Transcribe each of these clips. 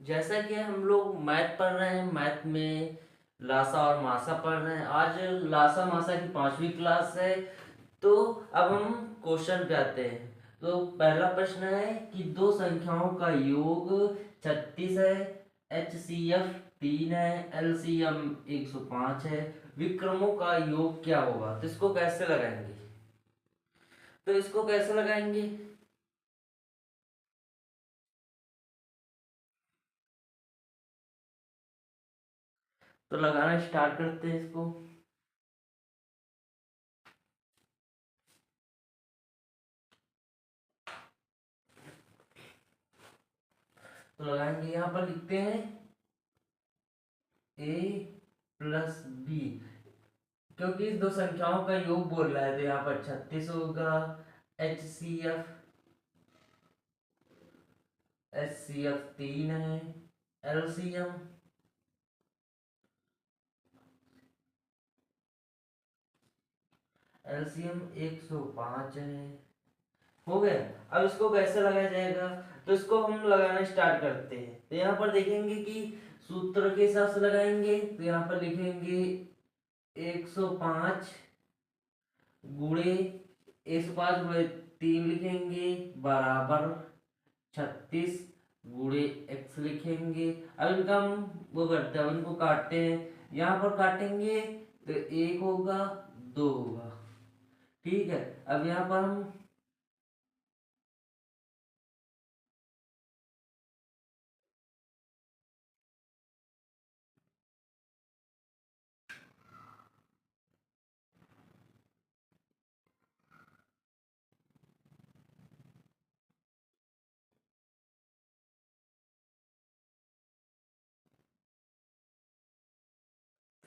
जैसा कि हम लोग मैथ पढ़ रहे हैं, मैथ में लासा और मासा पढ़ रहे हैं। आज लासा मासा की 5वीं क्लास है। तो अब हम क्वेश्चन पे आते हैं। तो पहला प्रश्न है कि दो संख्याओं का योग 36 है, एच सी एफ 3 है, एल सी एम 105 है, विक्रमों का योग क्या होगा? तो इसको कैसे लगाएंगे? तो इसको कैसे लगाएंगे? तो लगाना स्टार्ट करते हैं इसको। तो लगाएंगे, यहाँ पर लिखते हैं ए प्लस बी, क्योंकि इस दो संख्याओं का योग बोल रहा है तो यहाँ पर 36 होगा। H C F, H C F 3 है, एलसीएम एलसीएम 105 है। हो गया। अब इसको कैसे लगाया जाएगा? तो इसको हम लगाना स्टार्ट करते हैं। तो यहाँ पर देखेंगे कि सूत्र के हिसाब से लगाएंगे। तो यहाँ पर लिखेंगे 105 गुणे 105 गुणे 3 लिखेंगे बराबर 36 गुणे एक्स लिखेंगे। अब इनका हम वो करते हैं, अब इनको काटते हैं। यहाँ पर काटेंगे तो एक होगा, दो होगा। ठीक है। अब यहाँ पर हम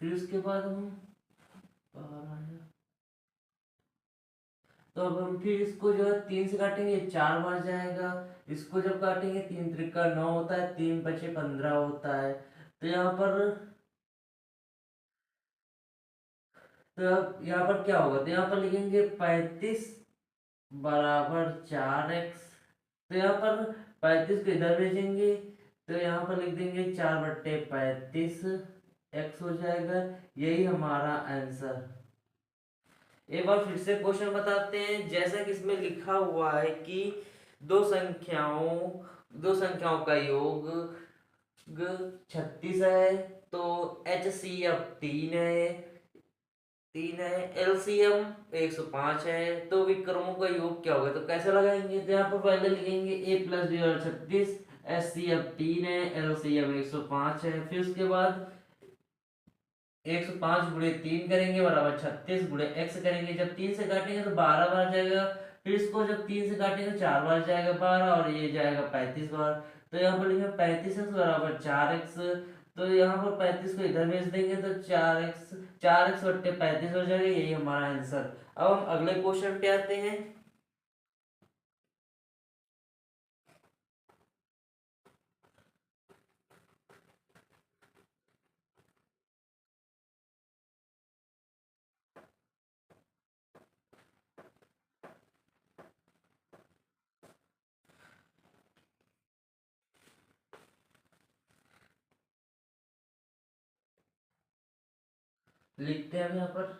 फिर उसके बाद हम तो अब हम फिर इसको जो है 3 से काटेंगे, 4 बार जाएगा। इसको जब काटेंगे 3 त्रिका 9 होता है, 3 बचे 15 होता है। तो यहाँ पर तो अब यहाँ पर क्या होगा? तो यहाँ पर लिखेंगे 35 बराबर 4x। तो यहाँ पर 35 को इधर भेजेंगे तो यहाँ पर लिख देंगे 4/35 एक्स हो जाएगा। यही हमारा आंसर। एक बार फिर से क्वेश्चन बताते हैं। जैसा कि इसमें लिखा हुआ है कि दो संख्याओं दो संख्याओं का योग 36 है, तो एच सी एफ 3 है, एलसीएम 105 है, तो विक्रमों का योग क्या होगा? तो कैसे लगाएंगे? तो यहाँ पर पहले लिखेंगे ए प्लस बी और 36, एस सी एफ 3 है, एलसीएम 105 है। फिर उसके बाद 105 गुणे 3 करेंगे बराबर 36 गुणे एक्स करेंगे। जब 3 से काटेंगे तो 12 बार जाएगा। फिर इसको जब 3 से काटेंगे 4 बार जाएगा 12, और ये जाएगा 35 बार। तो यहाँ पर लिखेंगे 35x बराबर 4x। तो यहाँ पर 35 को इधर भेज देंगे तो 4x बट्टे 35 हो जाएगा। यही हमारा आंसर। अब हम अगले क्वेश्चन पे आते हैं। लिखते हैं हम यहाँ पर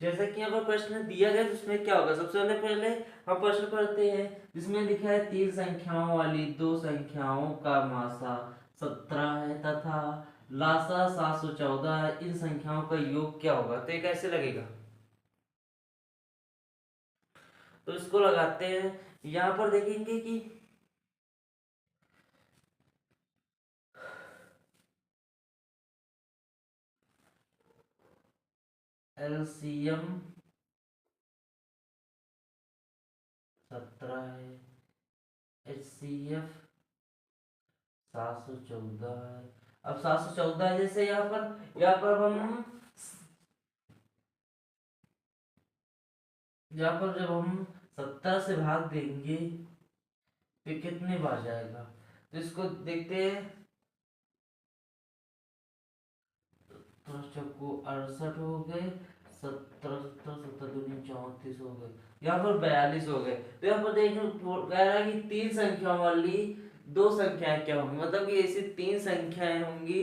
जैसा कि यहाँ पर प्रश्न दिया गया तो उसमें क्या होगा, सबसे पहले हम प्रश्न पढ़ते हैं जिसमें लिखा है तीन संख्याओं वाली दो संख्याओं का मासा 17 है तथा लासा 714 है, इन संख्याओं का योग क्या होगा। तो ये कैसे लगेगा, तो इसको लगाते हैं। यहाँ पर देखेंगे कि एलसीएम 17 है, एचसीएफ 714 है। अब 714 है, जैसे यहाँ पर हम यहाँ पर जब हम 17 से भाग देंगे तो कितने बार जाएगा, तो इसको देखते हैं। तो चक्कू 68 हो गए, 17 17 17 दूनी 34 हो गए, यहाँ पर 42 हो गए। तो यहाँ पर देखो कह रहा है कि तीन संख्याओं वाली दो संख्याएं क्या होंगी, मतलब कि ऐसी तीन संख्याएं होंगी,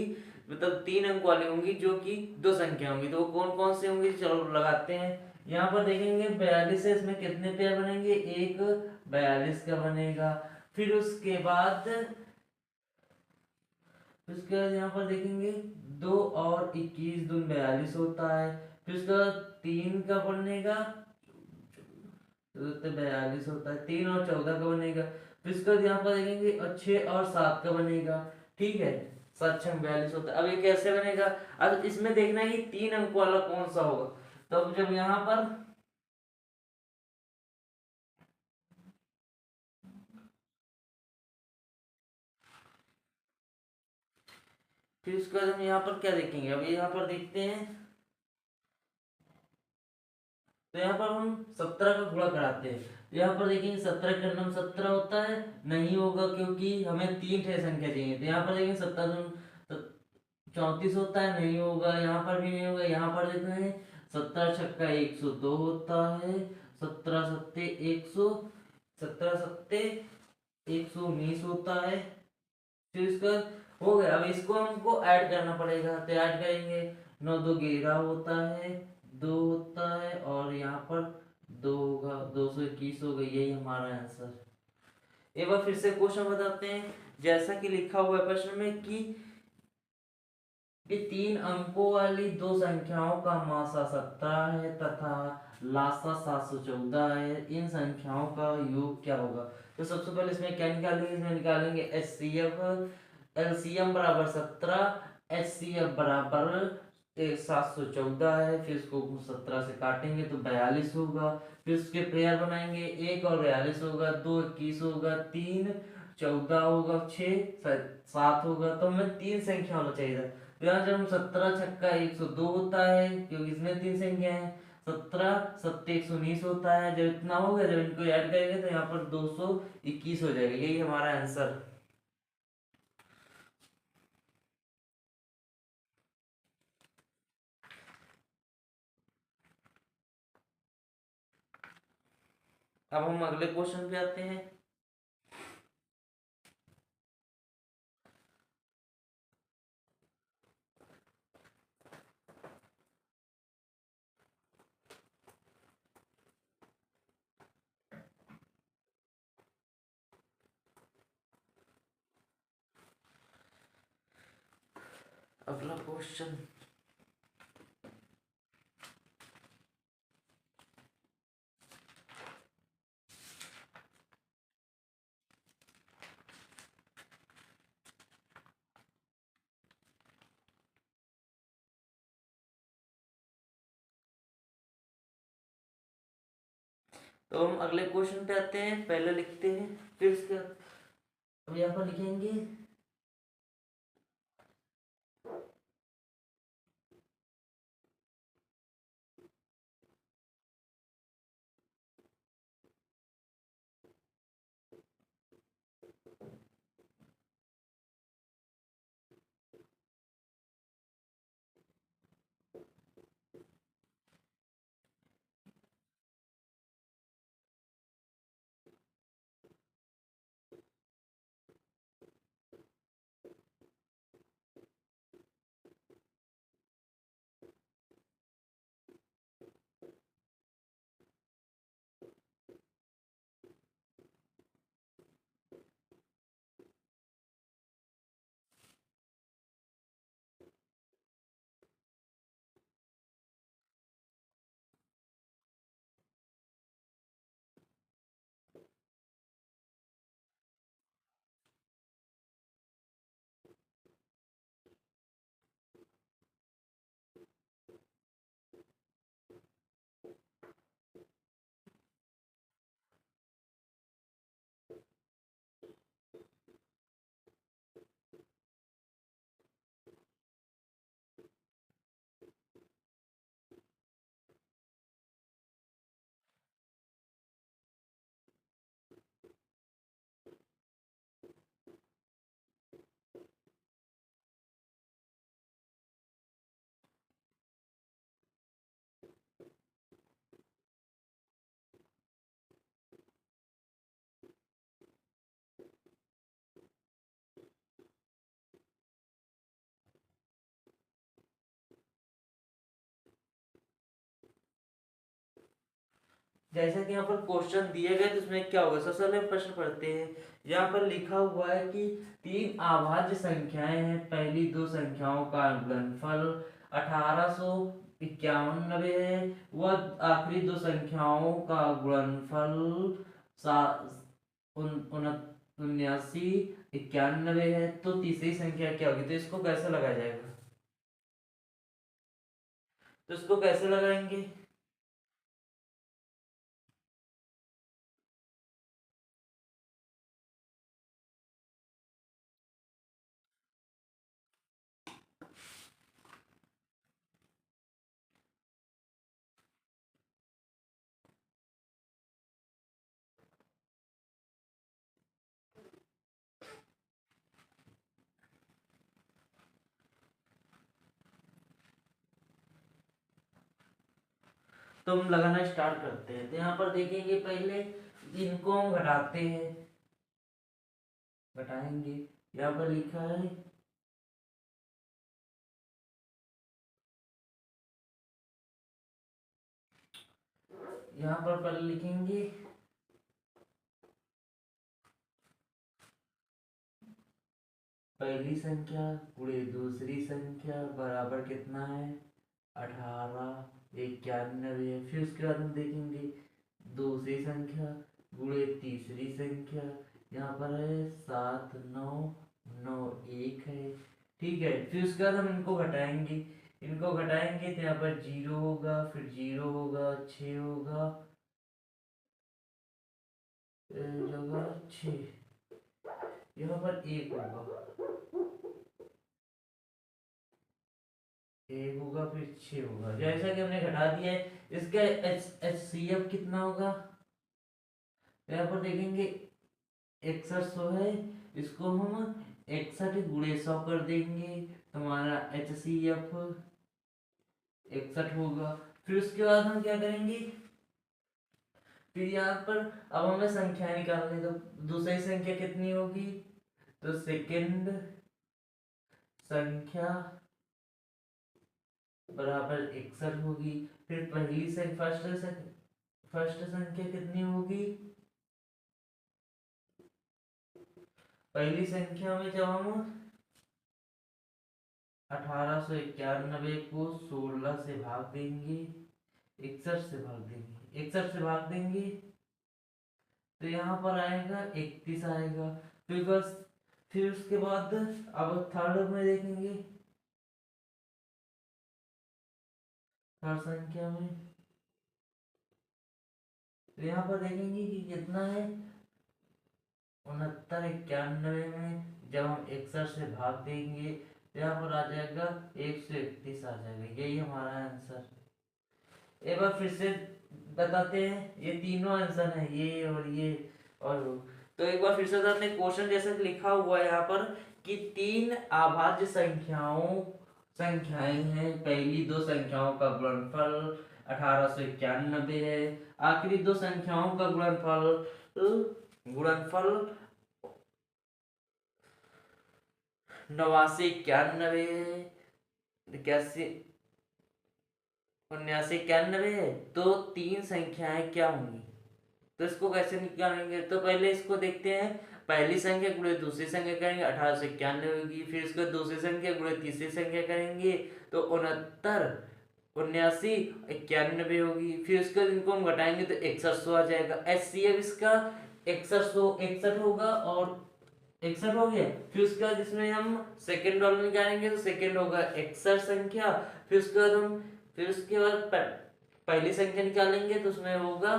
मतलब तीन अंक वाली होंगी जो कि दो संख्या होंगी। तो वो कौन कौन सी होंगी, चलो लगाते हैं। यहाँ पर देखेंगे 42 है, इसमें कितने पेयर बनेंगे, एक 42 का बनेगा। फिर उसके बाद यहाँ पर देखेंगे 2 और 21 दून 42 होता है। फिर उसके बाद 3 का बनेगा, तो 42 होता है, 3 और 14 का बनेगा। फिर उसके बाद यहाँ पर देखेंगे और 6 और 7 का बनेगा, ठीक है, 7 6 42 होता है। अब ये कैसे बनेगा, अब इसमें देखना है कि तीन अंक वाला कौन सा होगा। तो अब जब यहाँ पर फिर उसके बाद हम यहाँ पर क्या देखेंगे, अब यहाँ पर देखते हैं। तो यहाँ पर हम 17 का गुणा कराते हैं। तो यहाँ पर देखेंगे 17 का नम 17 होता है, नहीं होगा क्योंकि हमें तीन ठे संख्या चाहिए। तो यहाँ पर देखेंगे 34 होता है, नहीं होगा, यहाँ पर भी नहीं होगा। यहाँ पर देखते हैं 17 छक्का 102 होता है, 17 सत्ते 100, 17 सत्ते 119 होता है। फिर इसका हो गया। अब इसको हमको ऐड करना पड़ेगा, तो ऐड करेंगे। 9 2 11 होता है, 2 होता है और यहाँ पर 2 होगा, 221 हो गई, यही हमारा आंसर। एक बार फिर से क्वेश्चन बताते हैं। जैसा कि लिखा हुआ है प्रश्न में कि तीन अंकों वाली दो संख्याओं का मासा 17 है तथा लासा 714 है, इन संख्याओं का योग क्या होगा। तो सबसे पहले इसमें क्या निकालेंगे, इसमें निकालेंगे एचसीएफ। एलसीएम बराबर 17, एचसीएफ बराबर 714 है। फिर इसको 17 से काटेंगे तो 42 होगा। फिर उसके पेयर बनाएंगे, एक और 42 होगा, 2 21 होगा, 3 14 होगा, 6 7 होगा। तो हमें तीन संख्या होना चाहिए था। तो यहाँ जब हम 17 छक्का 102 होता है क्योंकि इसमें तीन संख्या है, 17 सत्ते 119 होता है। जब इतना हो गया, जब इनको ऐड करेंगे तो यहाँ पर 221 हो जाएगा, यही हमारा आंसर। अब हम अगले क्वेश्चन पे आते हैं। अगला क्वेश्चन, तो हम अगले क्वेश्चन पे आते हैं। पहले लिखते हैं, फिर इसका अब यहाँ पर लिखेंगे जैसा कि यहाँ पर क्वेश्चन दिए गए तो इसमें क्या होगा, सबसे पहले प्रश्न पढ़ते हैं। यहाँ पर लिखा हुआ है कि तीन अभाज्य संख्याएं हैं, पहली दो संख्याओं का गुणनफल 1891 है, वह आखिरी दो संख्याओं का गुणनफल 7991 है, तो तीसरी संख्या क्या होगी। तो इसको कैसे लगाया जाएगा, तो इसको कैसे लगाएंगे। तो हम लगाना स्टार्ट करते हैं। तो यहाँ पर देखेंगे, पहले इनको हम घटाते हैं, घटाएंगे। यहाँ पर लिखा है यहाँ पर पहले लिखेंगे पहली संख्या गुणे दूसरी संख्या बराबर कितना है 1891। फिर उसके बाद हम देखेंगे दूसरी संख्या गुणे तीसरी संख्या, यहाँ पर है 7991 है। ठीक है, फिर उसके बाद हम इनको घटाएंगे, इनको घटाएंगे तो यहाँ पर जीरो होगा, फिर जीरो होगा, 6 होगा, जगह 6, यहाँ पर एक होगा, एक होगा, फिर 6 होगा। जैसा कि हमने घटा दिया है, इसका एच सी एफ कितना होगा। तो यहाँ पर देखेंगे 6100 है, इसको हम 61 × 100 कर देंगे, तो हमारा एच सी एफ 61 होगा। फिर उसके बाद हम क्या करेंगे, फिर यहाँ पर अब हमें संख्या निकालनी, तो दूसरी संख्या कितनी होगी, तो सेकंड संख्या बराबर 61 होगी। फिर पहली से फर्स्ट संख्या कितनी होगी, पहली संख्या में जब हम 1891 को 16 से भाग देंगे, 61 से भाग देंगे, तो यहाँ पर आएगा 31 आएगा। फिर बस, फिर उसके बाद अब थर्ड में देखेंगे, थर्ड संख्या में, तो यहाँ पर देखेंगे कि कितना है 6991 में जब हम 61 से भाग देंगे तो यहाँ पर आ जाएगा 131 आ जाएगा। यही हमारा आंसर। एक बार फिर से बताते हैं, ये तीनों आंसर है, ये और वो। तो एक बार फिर से बताते हैं, क्वेश्चन जैसे लिखा हुआ है यहाँ पर कि तीन अभाज्य संख्याएं हैं, पहली दो संख्याओं का गुणनफल 1891 है, आखिरी दो संख्याओं का गुणनफल 8991 इक्यासी 7991 है। तो तीन संख्याएं क्या होंगी, तो इसको कैसे निकालेंगे। तो पहले इसको देखते हैं, पहली संख्या गुणे दूसरी संख्या करेंगे 1891 होगी, फिर इसको दूसरी संख्या गुणे तीसरी संख्या करेंगे तो 69 89 91 होगी। फिर उसके बाद इनको हम घटाएंगे तो 6100 आ जाएगा। एच सी एफ इसका 61 होगा, और 61 हो गया। फिर उसके बाद इसमें हम सेकेंड वाला निकालेंगे तो सेकेंड होगा 61 संख्या। फिर उसके बाद पहली संख्या निकालेंगे तो उसमें होगा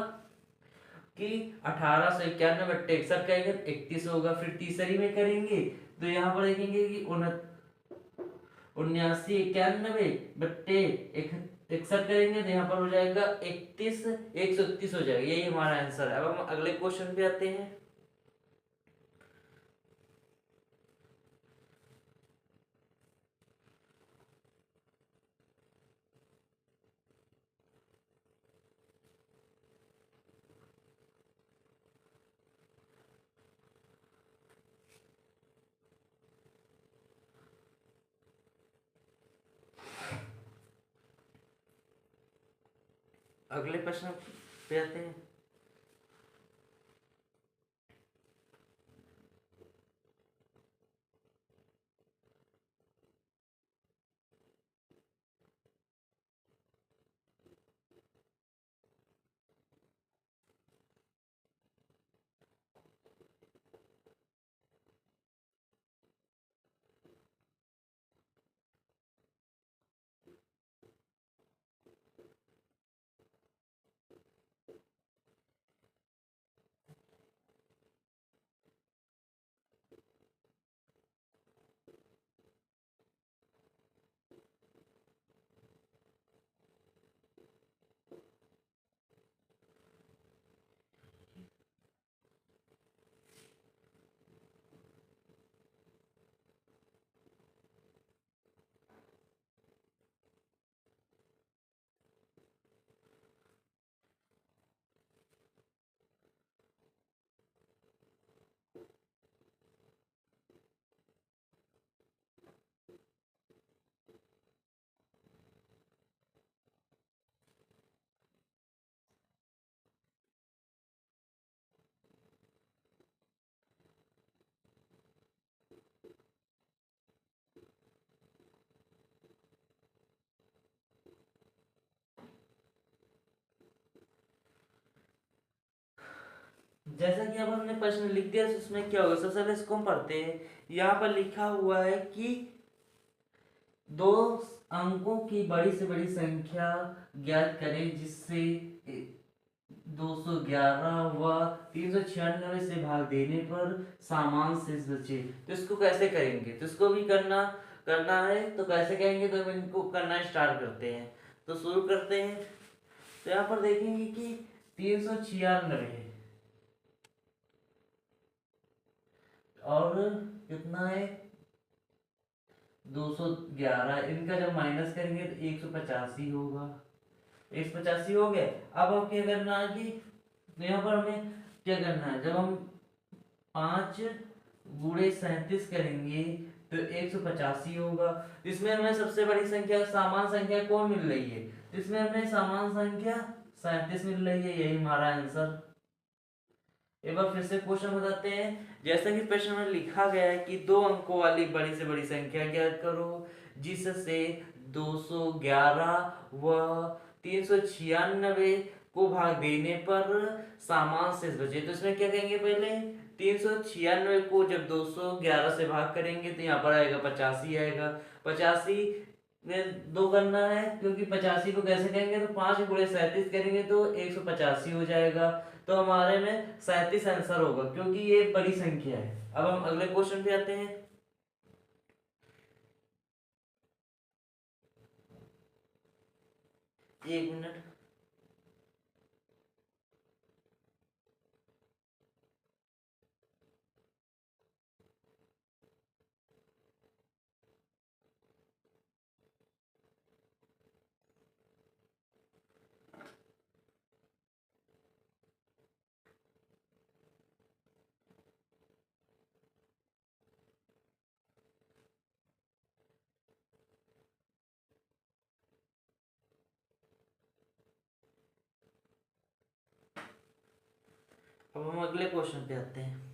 कि 1891 × 61 करेंगे 31 होगा। फिर तीसरी में करेंगे तो यहाँ पर देखेंगे कि 79 91 / 61 करेंगे तो यहाँ पर हो जाएगा 131 हो जाएगा। यही हमारा आंसर है। अब हम अगले क्वेश्चन पे आते हैं। अगले प्रश्न पे आते हैं। जैसा कि अब हमने प्रश्न लिख दिया, तो उसमें क्या होगा, सबसे पहले इसको हम पढ़ते हैं। यहाँ पर लिखा हुआ है कि दो अंकों की बड़ी से बड़ी संख्या ज्ञात करें जिससे 211 व 396 से भाग देने पर समान शेष बचे। तो इसको कैसे करेंगे, तो इसको भी करना करना है। तो कैसे करेंगे, तो हम इनको करना स्टार्ट करते हैं। तो शुरू करते हैं। तो यहाँ पर देखेंगे कि 396 और कितना है 211, इनका जब माइनस करेंगे तो 185 होगा। 185 हो गया। अब हम क्या करना है कि यहाँ पर हमें क्या करना है, जब हम 5 गुणे 37 करेंगे तो 185 होगा। इसमें हमें सबसे बड़ी संख्या समान संख्या कौन मिल रही है, इसमें हमें समान संख्या 37 मिल रही है, यही हमारा आंसर। एक बार फिर से क्वेश्चन बताते हैं। जैसा कि प्रश्न में लिखा गया है कि दो अंकों वाली बड़ी से बड़ी संख्या ज्ञात करो जिससे 211 व 396 को भाग देने पर समान शेष बचे। तो इसमें क्या कहेंगे, पहले 396 को जब 211 से भाग करेंगे तो यहाँ पर आएगा 85 आएगा। 85 में दो करना है, क्योंकि 85 को कैसे कहेंगे, तो 5 गुणे 37 करेंगे तो 185 हो जाएगा। तो हमारे में 37 आंसर होगा, क्योंकि ये बड़ी संख्या है। अब हम अगले क्वेश्चन पे आते हैं। एक मिनट। अब हम अगले क्वेश्चन पे आते हैं।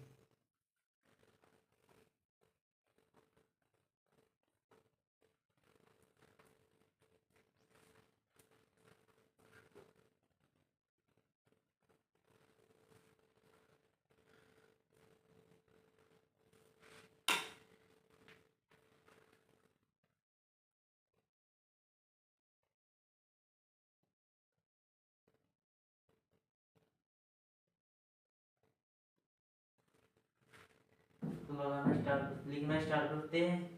तो लगाना स्टार्ट, लिखना स्टार्ट करते हैं।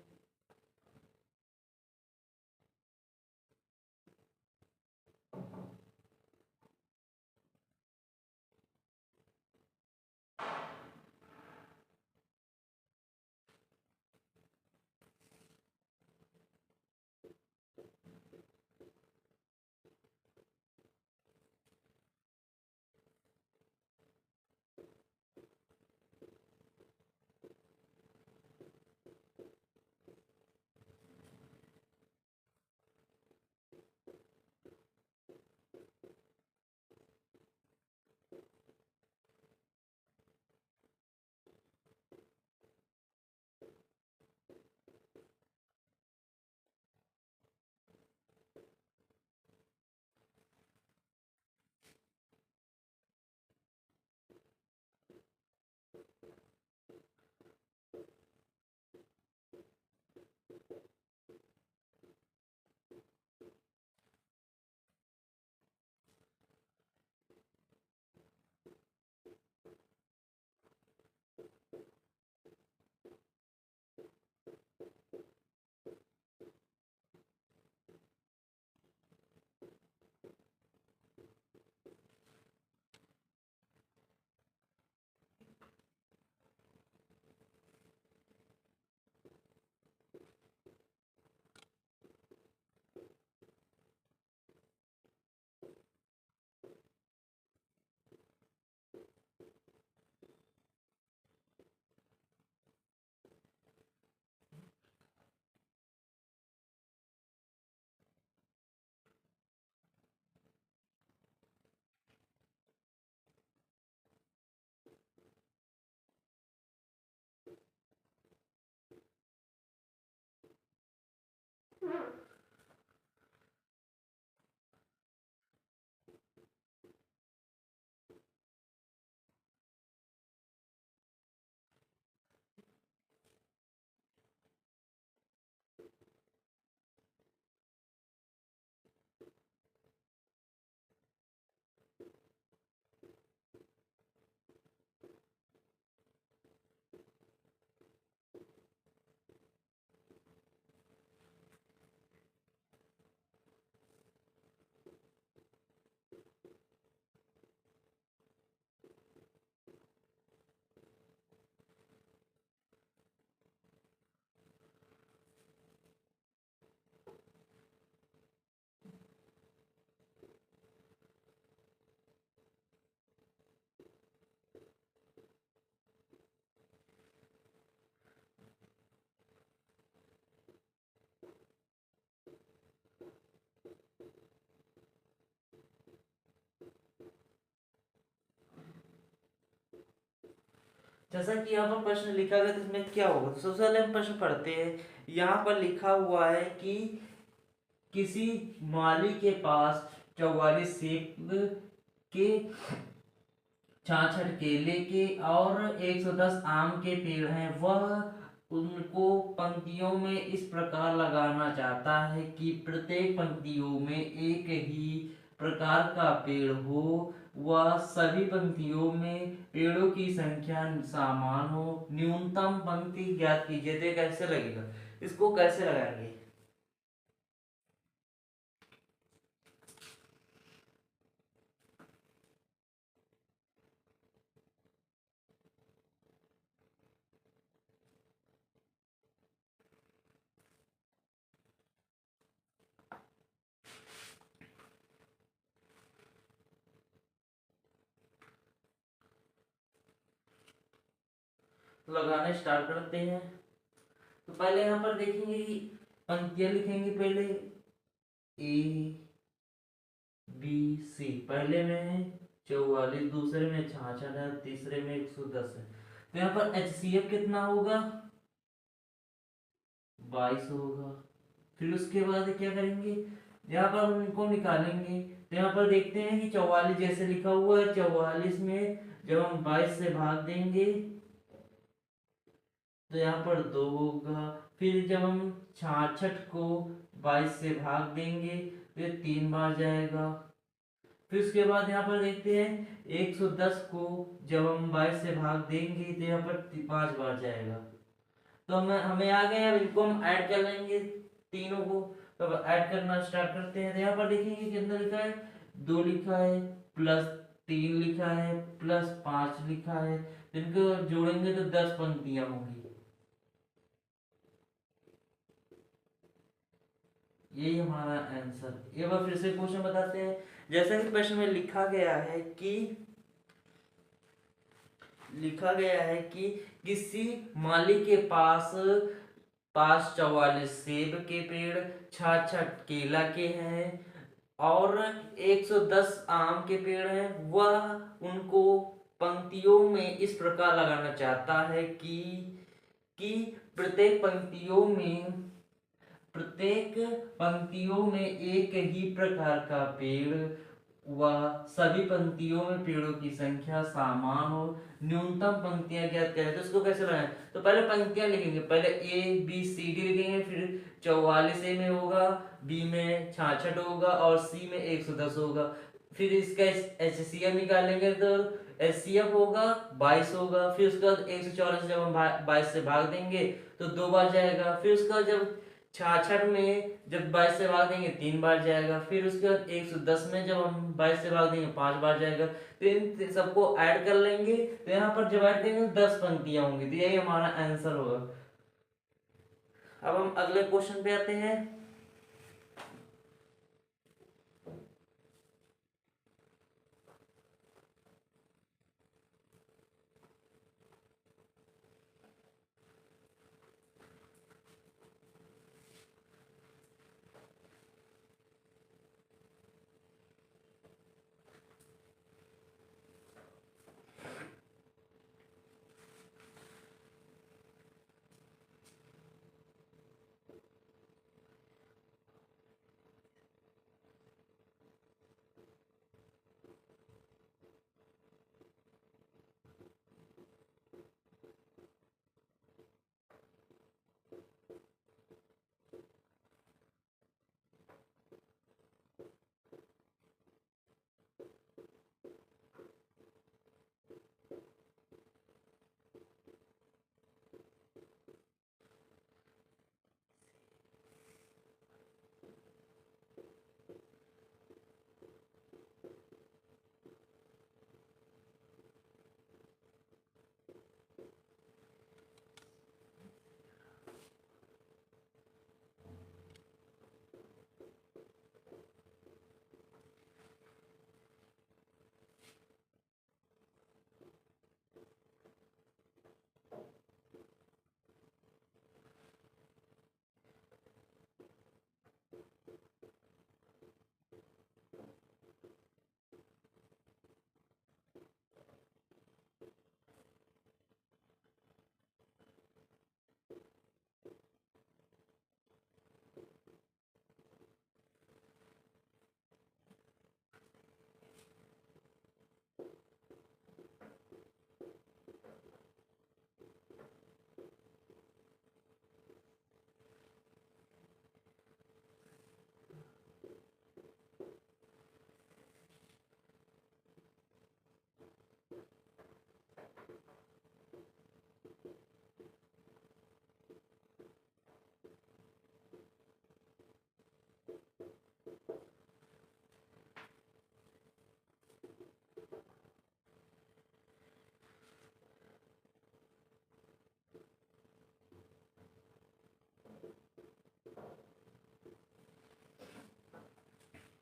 जैसा कि यहाँ पर प्रश्न लिखा गया तो इसमें क्या होगा, तो सबसे पहले हम प्रश्न पढ़ते हैं। यहाँ पर लिखा हुआ है कि किसी माली के पास 44 सेब के, 66 केले के और 110 आम के पेड़ हैं। वह उनको पंक्तियों में इस प्रकार लगाना चाहता है कि प्रत्येक पंक्तियों में एक ही प्रकार का पेड़ हो, वह सभी पंक्तियों में पेड़ों की संख्या समान हो। न्यूनतम पंक्ति ज्ञात कीजिए। तो कैसे लगेगा, इसको कैसे लगाएंगे? लगाने स्टार्ट करते हैं। तो पहले यहाँ पर देखेंगे कि पंक्तियां लिखेंगे। पहले ए बी सी, पहले में 44, दूसरे में 66 है, तीसरे में 110 है। तो यहाँ पर HCF कितना होगा? 22 होगा। फिर उसके बाद क्या करेंगे, यहाँ पर हम इनको निकालेंगे। तो यहाँ पर देखते हैं कि 44 जैसे लिखा हुआ है, 44 में जब हम 22 से भाग देंगे तो यहाँ पर 2 होगा। फिर जब हम 66 को 22 से भाग देंगे तो ये 3 बार जाएगा। फिर उसके बाद यहाँ पर देखते हैं 110 को जब हम 22 से भाग देंगे तो यहाँ पर 5 बार जाएगा। तो हमें हमें आ गया। अब इनको हम ऐड कर लेंगे तीनों को। तो अब ऐड करना स्टार्ट करते हैं। तो यहाँ पर देखेंगे कितना लिखा है, 2 लिखा है, प्लस 3 लिखा है, प्लस 5 लिखा है। तो इनको जोड़ेंगे तो 10 पंक्तियां होंगी। यही हमारा आंसर। एक बार फिर से क्वेश्चन बताते हैं। जैसा कि प्रश्न में लिखा गया है कि किसी माली के पास 44 सेब के पेड़, 66 केला के हैं और 110 आम के पेड़ हैं। वह उनको पंक्तियों में इस प्रकार लगाना चाहता है कि प्रत्येक पंक्तियों में एक ही प्रकार का पेड़, वह सभी पंक्तियों में पेड़ों की संख्या समान हो। न्यूनतम पंक्तियां ज्ञात करें। तो इसको कैसे बनाएं, तो पहले पंक्तियां लिखेंगे। पहले ABCD लिखेंगे, फिर 44 ए में होगा, बी में 66 होगा और सी में 110 होगा। फिर इसका HCF निकालेंगे तो HCF होगा 22 होगा। फिर उसके बाद 144 जब हम 22 से भाग देंगे तो 2 बार जाएगा। फिर उसका जब 66 में जब 22 से भाग देंगे 3 बार जाएगा। फिर उसके बाद 110 में जब हम 22 से भाग देंगे 5 बार जाएगा। तो इन सबको ऐड कर लेंगे। तो यहाँ पर जब ऐड करेंगे 10 पंक्तियां होंगी। तो यही हमारा आंसर होगा। अब हम अगले क्वेश्चन पे आते हैं।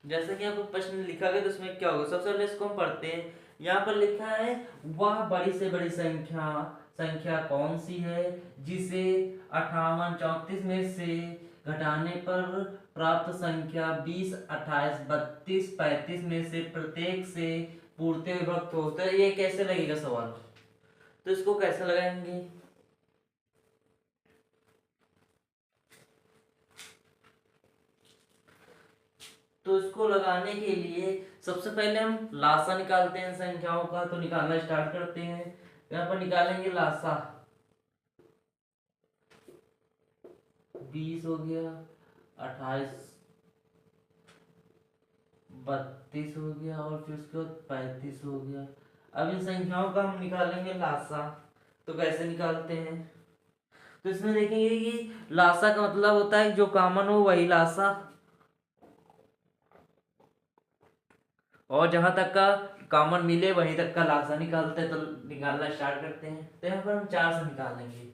जैसे कि आपको प्रश्न लिखा गया तो उसमें क्या होगा, सबसे पहले इसको हम पढ़ते हैं। यहाँ पर लिखा है वह बड़ी से बड़ी संख्या संख्या कौन सी है जिसे 58 34 में से घटाने पर प्राप्त संख्या 20 28 32 35 में से प्रत्येक से पूर्णतः विभक्त हो। तो ये कैसे लगेगा सवाल, तो इसको कैसे लगाएंगे। तो इसको लगाने के लिए सबसे पहले हम लासा निकालते हैं संख्याओं का, तो निकालना स्टार्ट करते हैं। यहाँ पर निकालेंगे लासा, 20 हो गया, 28 32 हो गया और फिर उसके बाद 35 हो गया। अब इन संख्याओं का हम निकालेंगे लासा, तो कैसे निकालते हैं, तो इसमें देखेंगे कि लासा का मतलब होता है जो कॉमन हो वही लासा, और जहां तक का कॉमन मिले वहीं तक का लासा निकालते हैं। तो निकालना स्टार्ट करते हैं। तो यहाँ पर हम 4 से निकालेंगे।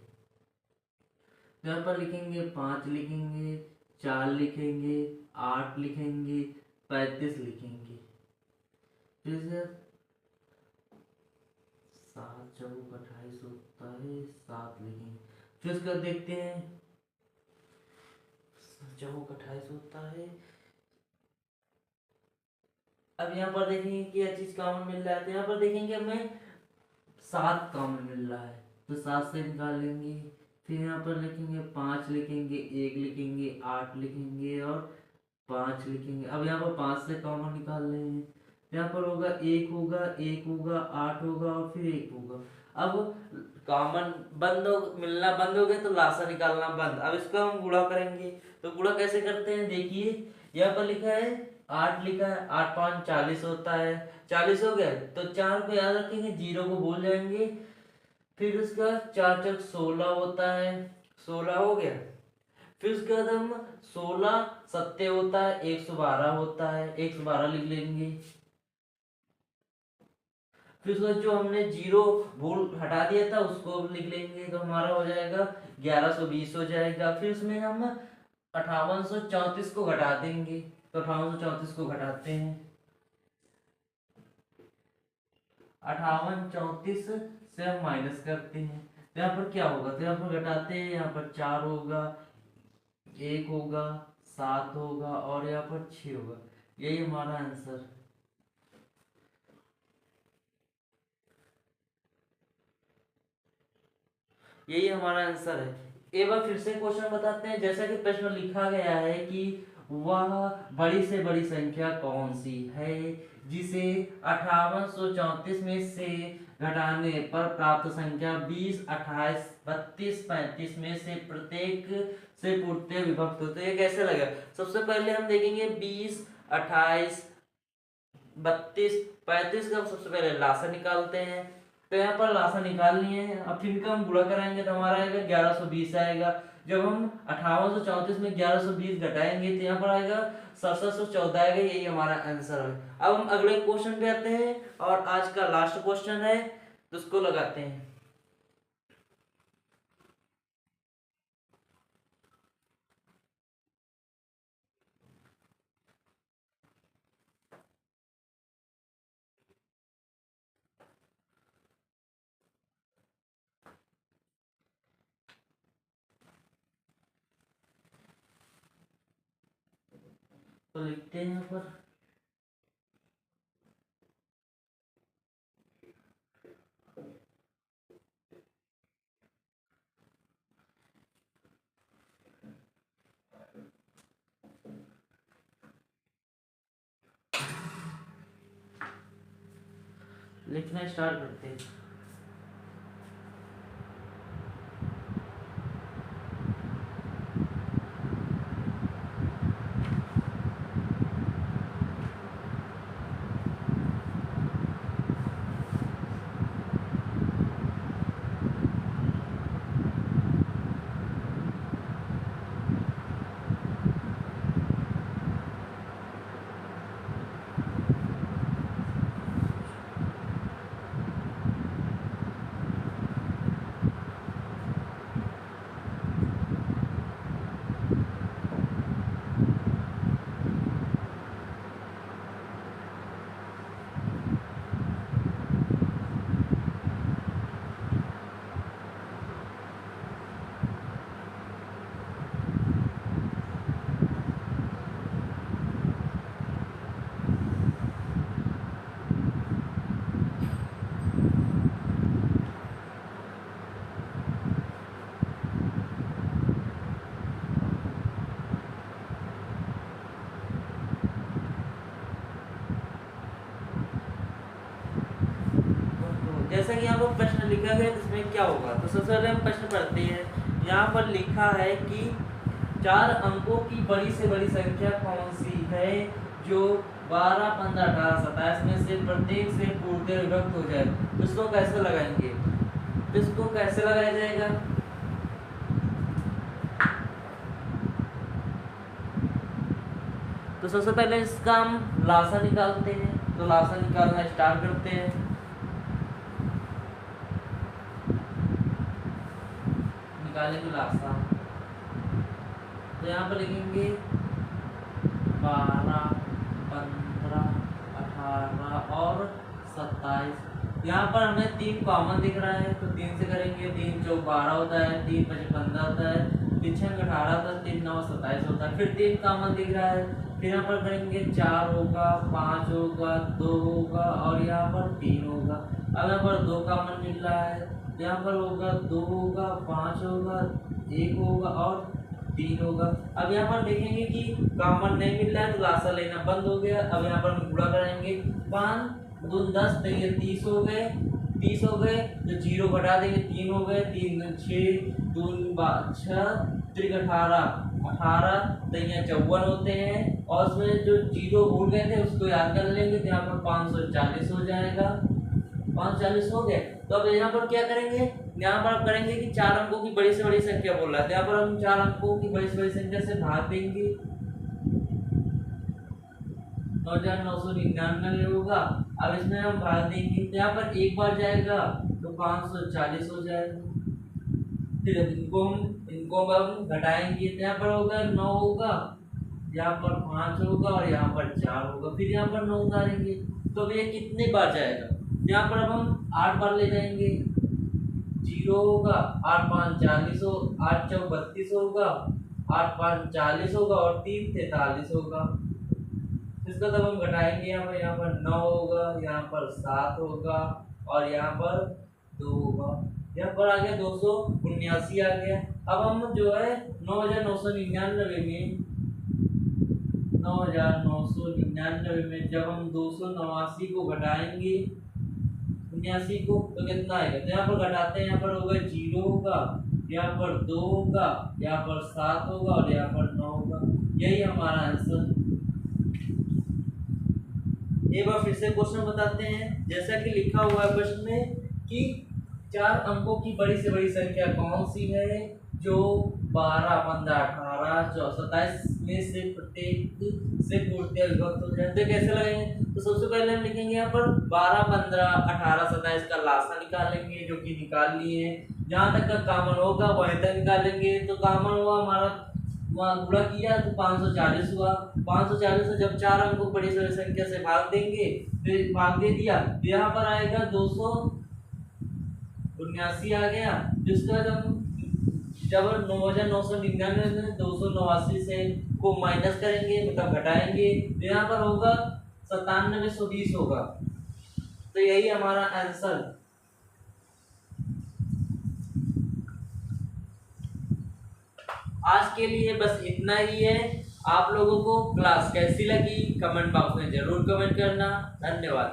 यहाँ पर लिखेंगे 5 लिखेंगे, 4 लिखेंगे, 8 लिखेंगे, 35 लिखेंगे, फिर से 7 चौक 28 होता है, 7 लिखेंगे, फिर उसके बाद देखते हैं चौक 28 होता है। अब यहाँ पर देखेंगे कि यह चीज कॉमन मिल रहा है, तो यहाँ पर देखेंगे हमें 7 कॉमन मिल रहा है, तो 7 से निकालेंगे। फिर यहाँ पर लिखेंगे 5 लिखेंगे, 1 लिखेंगे, 8 लिखेंगे और 5 लिखेंगे। अब यहाँ पर 5 से कॉमन निकाल रहे हैं, यहाँ पर होगा 1 होगा, 1 होगा, 8 होगा और फिर 1 होगा। अब कॉमन बंद हो, मिलना बंद हो गया तो लासा निकालना बंद। अब इसका हम गुणा करेंगे, तो गुणा कैसे करते हैं देखिए, यहाँ पर लिखा है 8 लिखा है, 8 5 40 होता है, 40 हो गया तो 4 को याद रखेंगे, 0 को भूल जाएंगे, फिर उसका 4 चौक 16 होता है, 16 हो गया। फिर उसके बाद हम 16 सत्ते होता है, 112 होता है, 112 लिख लेंगे। फिर उसके बाद जो हमने 0 भूल हटा दिया था उसको लिख लेंगे, तो हमारा हो जाएगा 1120 हो जाएगा। फिर उसमें हम 5834 को घटा देंगे, तो 5834 को घटाते हैं, 5834 से हम माइनस करते हैं, तो यहाँ पर क्या होगा, तो यहाँ पर घटाते हैं, यहाँ पर 4 होगा, 1 होगा, 7 होगा और यहाँ पर 6 होगा। यही हमारा आंसर। यही हमारा आंसर है। एक बार फिर से क्वेश्चन बताते हैं। जैसा कि प्रश्न लिखा गया है कि वह बड़ी से बड़ी संख्या कौन सी है जिसे 5834 में से घटाने पर प्राप्त संख्या 20 28 32 35 में से प्रत्येक से पूर्णतः विभक्त होते हैं। कैसे लगा, सबसे पहले हम देखेंगे 20 28 32 35 का सबसे पहले लासा निकालते हैं। तो यहाँ पर लासा निकाल लिए हैं, अब फिर का हम गुणा कराएंगे तो हमारा आएगा 1120 आएगा। जब हम 5834 में 1120 घटाएंगे तो यहाँ पर आएगा 6714 आएगा। यही हमारा आंसर है। अब हम अगले क्वेश्चन पे आते हैं और आज का लास्ट क्वेश्चन है, तो उसको लगाते हैं। तो लिखते हैं यहाँ पर लिखना स्टार्ट करते हैं। जैसा कि यहाँ पर प्रश्न लिखा गया इसमें क्या होगा, तो सबसे पहले हम प्रश्न पढ़ते हैं। यहाँ पर लिखा है कि 4 अंकों की बड़ी से बड़ी संख्या कौन सी है जो 12, 15, 18, 27 में से प्रत्येक से पूर्णतः विभक्त हो जाए। तो इसको कैसे लगाएंगे, तो इसको कैसे लगाया जाएगा, तो सबसे पहले इसका हम लासा निकालते हैं। तो लासा निकालना स्टार्ट करते हैं। निकालेंगे लासा, तो यहाँ पर लिखेंगे 12, 15, 18 और 27। यहाँ पर हमें 3 कॉमन दिख रहा है, तो 3 से करेंगे। 3 चौक 12 होता है, 3 5 15 होता है, 3 6 18 होता है, 3 9 27 होता है। फिर 3 कॉमन दिख रहा है, फिर यहाँ पर करेंगे 4 होगा, 5 होगा, 2 होगा और यहाँ पर 3 होगा। अब यहाँ पर 2 कॉमन मिल रहा है, यहाँ पर होगा 2 होगा, 5 होगा, 1 होगा और 3 होगा। अब यहाँ पर देखेंगे कि कॉमन नहीं मिल रहा है तो लासा लेना बंद हो गया। अब यहाँ पर हम गुणा कराएंगे, 5 दून 10, तो ये 30 हो गए। 30 हो गए तो 0 घटा देंगे, 3 हो गए, 3 6 दून 6 3 18, 18 तो यहाँ 54 होते हैं। और उसमें जो 0 भूल गए थे उसको याद कर लेंगे, तो यहाँ पर 540 हो जाएगा। 540 हो गए। तो अब यहाँ पर क्या करेंगे, यहाँ पर आप करेंगे कि 4 अंकों की बड़ी से बड़ी संख्या बोल रहा है, यहाँ पर हम 4 अंकों की बड़ी से बड़ी संख्या से भाग देंगे। 9999 होगा। अब इसमें हम भाग देंगे, तो यहाँ पर एक बार जाएगा तो 540 हो जाएगा। फिर इनको हम घटाएंगे, तो यहाँ पर होगा 9 होगा, यहाँ पर 5 होगा और यहाँ पर 4 होगा। फिर यहाँ पर 9 उतारेंगे, तो अब ये कितने बार जाएगा, यहाँ पर अब हम 8 बार ले जाएंगे। 0 होगा, 8 5 40 हो, 8 4 32 होगा, 8 5 40 होगा और 3 43 होगा। इसका तब हम घटाएंगे, यहाँ पर 9 होगा, यहाँ पर 7 होगा और यहाँ पर 2 होगा। यहाँ पर आ गया 279 आ गया। अब हम जो है 9999 में 9999 में जब हम 289 को घटाएंगे 79 को, तो कितना आएगा, तो यहाँ पर घटाते हैं, यहाँ पर होगा 0 होगा, यहाँ पर 2 होगा, यहाँ पर 7 होगा और यहाँ पर 9 होगा। यही हमारा आंसर। एक बार फिर से क्वेश्चन बताते हैं। जैसा कि लिखा हुआ है प्रश्न में कि 4 अंकों की बड़ी से बड़ी संख्या कौन सी है जो 12, 15, 18, 27 में से प्रत्येक से पूर्णतः विभक्त हो जाए। तो कैसे लगाएंगे, तो सबसे पहले हम लिखेंगे यहाँ पर 12, 15, 18, 27 का लासा निकालेंगे, जो कि निकाल लिए हैं। जहाँ तक का कॉमन होगा वहीं तक निकालेंगे। तो कॉमन हुआ हमारा, वहाँ गुणा किया तो 540 हुआ। 540 से जब 4 अंकों को बड़ी से बड़ी संख्या से भाग देंगे, फिर भाग दे दिया, तो यहाँ पर आएगा 279 आ गया। जिसका जब 9999 में 289 से को माइनस करेंगे, मतलब घटाएंगे, तो यहाँ पर होगा 9720 होगा। तो यही हमारा आंसर। आज के लिए बस इतना ही है। आप लोगों को क्लास कैसी लगी कमेंट बॉक्स में जरूर कमेंट करना। धन्यवाद।